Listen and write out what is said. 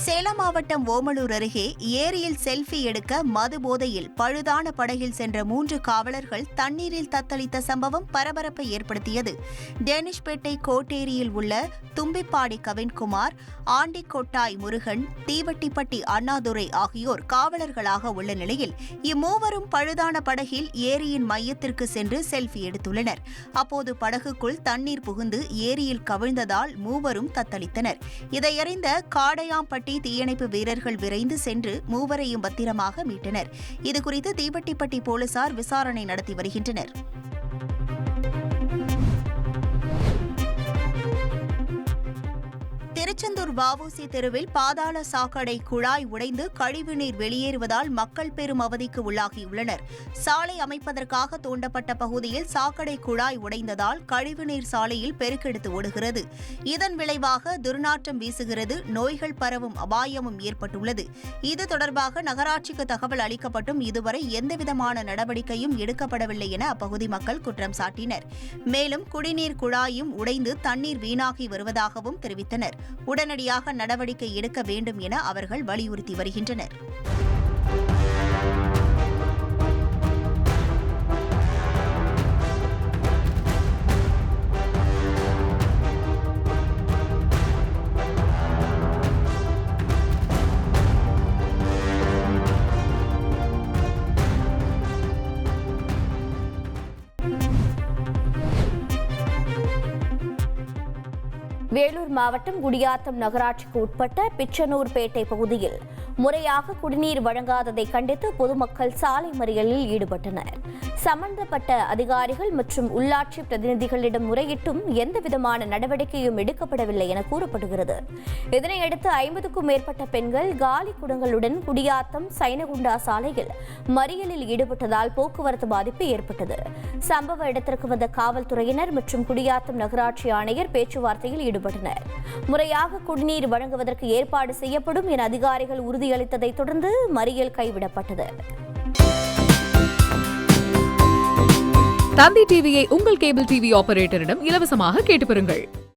சேலம் மாவட்டம் ஓமலூர் அருகே ஏரியில் செல்ஃபி எடுக்க மது போதையில் பழுதான படகில் சென்ற 3 காவலர்கள் தண்ணீரில் தத்தளித்த சம்பவம் பரபரப்பை ஏற்படுத்தியது. டேனிஷ்பேட்டை கோட்டேரியில் உள்ள தும்பிப்பாடி கவின்குமார், ஆண்டிக்கொட்டாய் முருகன், தீவட்டிப்பட்டி அண்ணாதுரை ஆகியோர் காவலர்களாக உள்ள நிலையில் இம்மூவரும் பழுதான படகில் ஏரியின் மையத்திற்கு சென்று செல்ஃபி எடுத்துள்ளனர். அப்போது படகுக்குள் தண்ணீர் புகுந்து ஏரியில் கவிழ்ந்ததால் மூவரும் தத்தளித்தனர். இதையறிந்த காடையாம்பட்டி தீயணைப்பு வீரர்கள் விரைந்து சென்று மூவரையும் பத்திரமாக மீட்டனர். இதுகுறித்து தீவட்டிப்பட்டி போலீசார் விசாரணை நடத்தி வருகின்றனர். திருச்செந்தூர் வ.உ.சி. தெருவில் பாதாள சாக்கடை குழாய் உடைந்து கழிவுநீர் வெளியேறுவதால் மக்கள் பெரும் அவதிக்கு உள்ளாகியுள்ளனர். சாலை அமைப்பதற்காக தோண்டப்பட்ட பகுதியில் சாக்கடை குழாய் உடைந்ததால் கழிவுநீர் சாலையில் பெருக்கெடுத்து ஓடுகிறது. இதன் விளைவாக துர்நாற்றம் வீசுகிறது. நோய்கள் பரவும் அபாயமும் ஏற்பட்டுள்ளது. இது தொடர்பாக நகராட்சிக்கு தகவல் அளிக்கப்பட்டும் இதுவரை எந்தவிதமான நடவடிக்கையும் எடுக்கப்படவில்லை என அப்பகுதி மக்கள் குற்றம் சாட்டினர். மேலும் குடிநீர் குழாயும் உடைந்து தண்ணீர் வீணாகி வருவதாகவும் தெரிவித்தனர். உடனடியாக நடவடிக்கை எடுக்க வேண்டும் என அவர்கள் வலியுறுத்தி வருகின்றனர். வேலூர் மாவட்டம் குடியாத்தம் நகராட்சிக்கு உட்பட்ட பிச்சனூர்பேட்டை பகுதியில் முறையாக குடிநீர் வழங்காததை கண்டித்து பொதுமக்கள் சாலை மறியலில் ஈடுபட்டனர். சம்பந்தப்பட்ட அதிகாரிகள் மற்றும் உள்ளாட்சி பிரதிநிதிகளிடம் முறையிட்டும் எந்தவிதமான நடவடிக்கையும் எடுக்கப்படவில்லை என கூறப்படுகிறது. இதனையடுத்து 50க்கும் மேற்பட்ட பெண்கள் காலி குடங்களுடன் குடியாத்தம் சைனகுண்டா சாலையில் மறியலில் ஈடுபட்டதால் போக்குவரத்து பாதிப்பு ஏற்பட்டது. சம்பவ இடத்திற்கு வந்த காவல்துறையினர் மற்றும் குடியாத்தம் நகராட்சி ஆணையர் பேச்சுவார்த்தையில் ஈடுபட்டனர். முறையாக குடிநீர் வழங்குவதற்கு ஏற்பாடு செய்யப்படும் என அதிகாரிகள் உறுதியளித்ததை தொடர்ந்து மறியல் கைவிடப்பட்டது. தந்தி டிவியை உங்கள் கேபிள் டிவி ஆபரேட்டரிடம் இலவசமாக கேட்டு பெறுங்கள்.